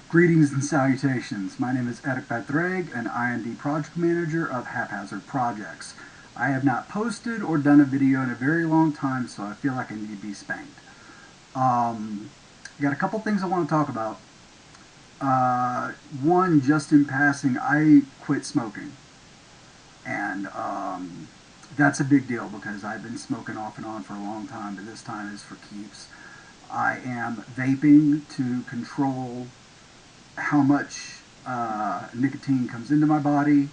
Greetings and salutations. My name is Eric Badrag, and I am the project manager of Haphazard Projects. I have not posted or done a video in a very long time, so I feel like I need to be spanked. Got a couple things I want to talk about. One, just in passing, I quit smoking. And that's a big deal because I've been smoking off and on for a long time, but this time is for keeps. I am vaping to control how much nicotine comes into my body.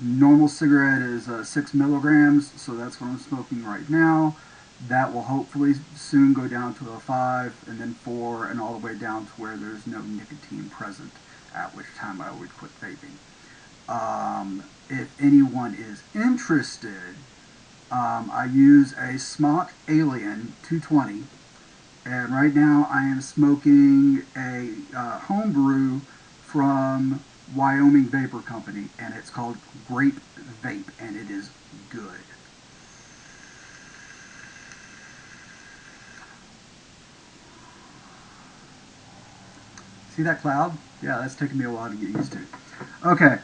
Normal cigarette is 6 milligrams, so that's what I'm smoking right now. That will hopefully soon go down to a 5 and then 4 and all the way down to where there's no nicotine present, at which time I would quit vaping. If anyone is interested, I use a Smock Alien 220, and right now I am smoking a homebrew from Wyoming Vapor Company, and it's called Grape Vape, and it is good. See that cloud? Yeah, that's taken me a while to get used to. Okay,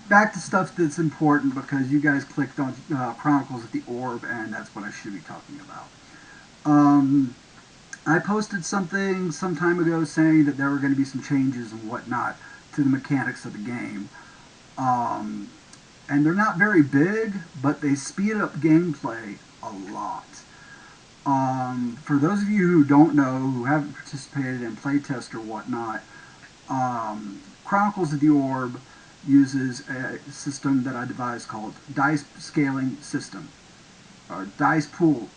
back to stuff that's important because you guys clicked on Chronicles of the Orb, and that's what I should be talking about. I posted something some time ago saying that there were going to be some changes and whatnot to the mechanics of the game. And they're not very big, but they speed up gameplay a lot. For those of you who don't know, who haven't participated in playtest or whatnot, Chronicles of the Orb uses a system that I devised called dice scaling system, or dice pool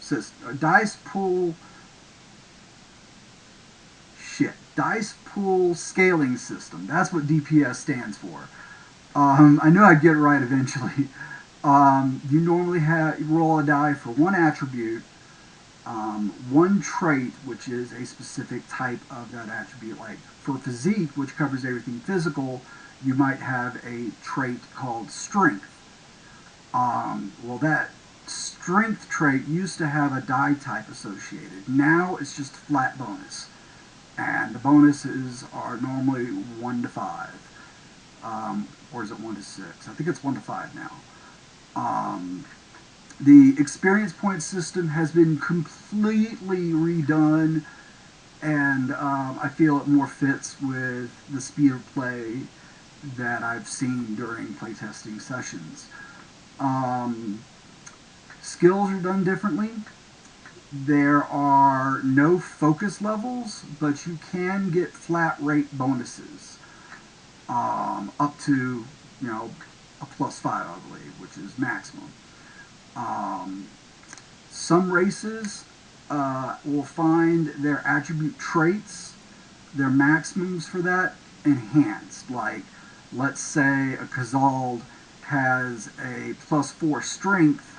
system, dice pool scaling system. That's what DPS stands for. I knew I'd get it right eventually. You normally roll a die for one attribute, one trait, which is a specific type of that attribute. Like for physique, which covers everything physical, you might have a trait called strength. Well, that strength trait used to have a die type associated. Now it's just flat bonus. And the bonuses are normally 1 to 5. Or is it 1 to 6? I think it's 1 to 5 now. The experience point system has been completely redone, and I feel it more fits with the speed of play that I've seen during playtesting sessions. Skills are done differently. There are no focus levels, but you can get flat rate bonuses up to, a +5, I believe, which is maximum. Some races will find their attribute traits, their maximums for that, enhanced. Like, let's say a Kazald has a +4 strength,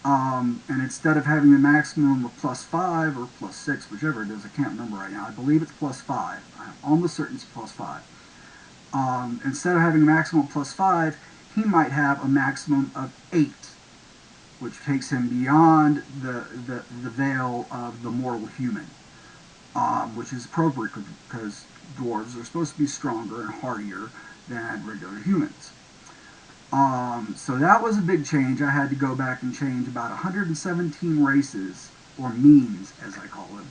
and instead of having the maximum of +5 or +6, whichever it is, I can't remember right now. I believe it's +5. I'm almost certain it's +5. Instead of having a maximum of +5, he might have a maximum of 8, which takes him beyond the veil of the mortal human, which is appropriate because dwarves are supposed to be stronger and hardier than regular humans. So that was a big change. I had to go back and change about 117 races, or means as I call them.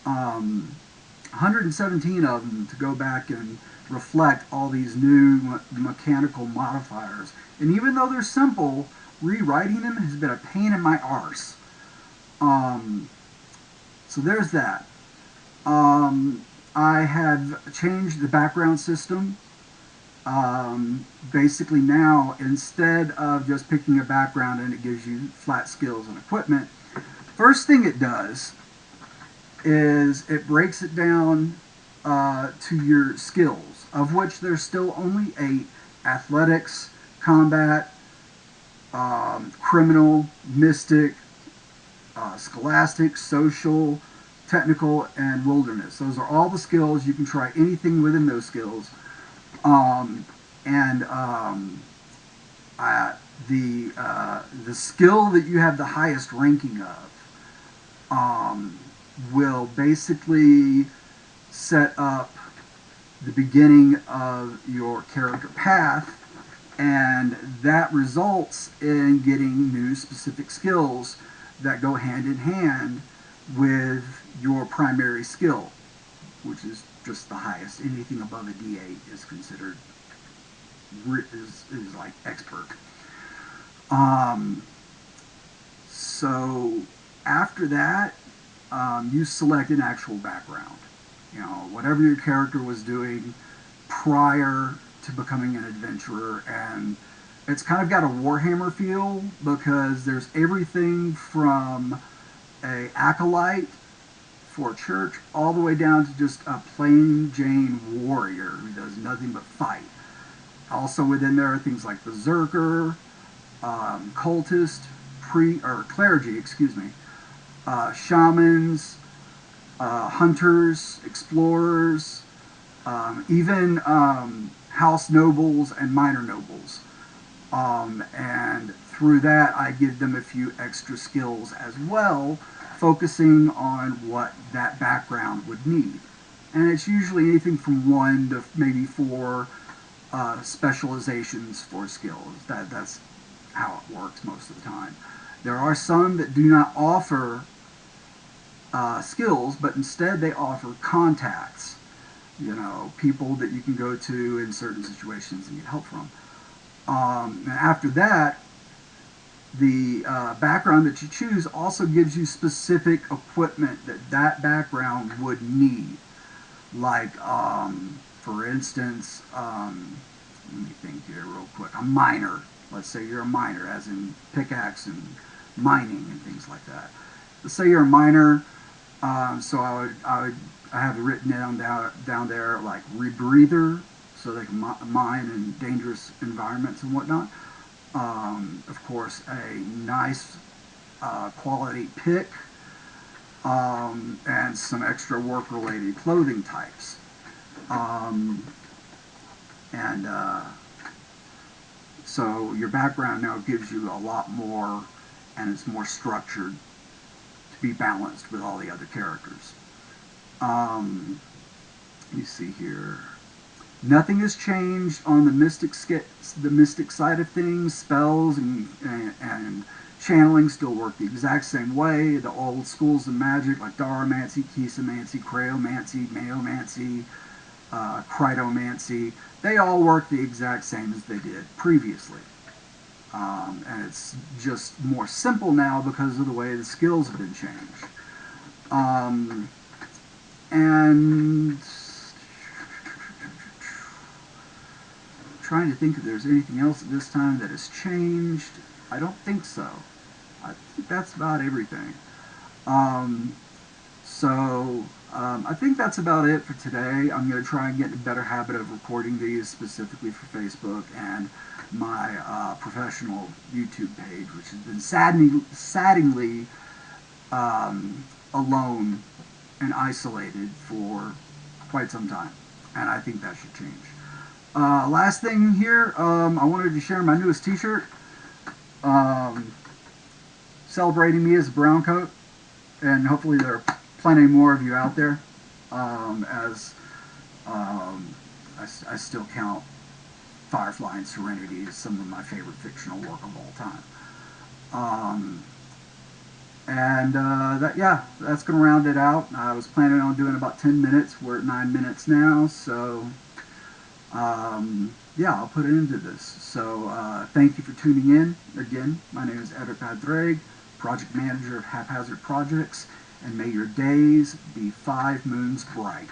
117 of them to go back and reflect all these new mechanical modifiers. And even though they're simple, rewriting them has been a pain in my arse. So there's that. I have changed the background system. Basically now, instead of just picking a background and it gives you flat skills and equipment, first thing it does is it breaks it down to your skills, of which there's still only 8: athletics, combat, criminal, mystic, scholastic, social, technical, and wilderness. Those are all the skills. You can try anything within those skills. The skill that you have the highest ranking of will basically set up the beginning of your character path, and that results in getting new specific skills that go hand in hand with your primary skill, which is just the highest. Anything above a D8 is considered is like expert. Um, so after that, you select an actual background. You know, whatever your character was doing prior to becoming an adventurer, and it's kind of got a Warhammer feel because there's everything from a acolyte for a church all the way down to just a plain Jane warrior who does nothing but fight. Also within there are things like berserker, cultist, clergy, excuse me, shamans, hunters, explorers, even house nobles and minor nobles. And through that, I give them a few extra skills as well, focusing on what that background would need. And it's usually anything from 1 to maybe 4 specializations for skills. That's how it works most of the time. There are some that do not offer skills, but instead they offer contacts. You know, people that you can go to in certain situations and get help from. And after that, the background that you choose also gives you specific equipment that that background would need. Like, for instance, let me think here real quick. A miner. Let's say you're a miner, as in pickaxe and mining and things like that. Let's say you're a miner. So I have it written down there like rebreather, so they can mine in dangerous environments and whatnot. Of course, a nice quality pick, and some extra work-related clothing types. And so your background now gives you a lot more, and it's more structured to be balanced with all the other characters. Let me see here. Nothing has changed on the mystic side of things. Spells and channeling still work the exact same way. The old schools of magic like Daromancy, Chisamancy, Crayomancy, Mayomancy, Critomancy, they all work the exact same as they did previously. And it's just more simple now because of the way the skills have been changed. And trying to think if there's anything else at this time that has changed. I don't think so. I think that's about everything. I think that's about it for today. I'm going to try and get in a better habit of recording these specifically for Facebook and my professional YouTube page, which has been saddeningly alone and isolated for quite some time. And I think that should change. Last thing here, I wanted to share my newest t-shirt, celebrating me as a brown coat, and hopefully there are plenty more of you out there, as I still count Firefly and Serenity as some of my favorite fictional work of all time. That's going to round it out. I was planning on doing about 10 minutes. We're at 9 minutes now, so I'll put it into this. So thank you for tuning in. Again, my name is Edric Adreg, Project Manager of Haphazard Projects, and may your days be 5 moons bright.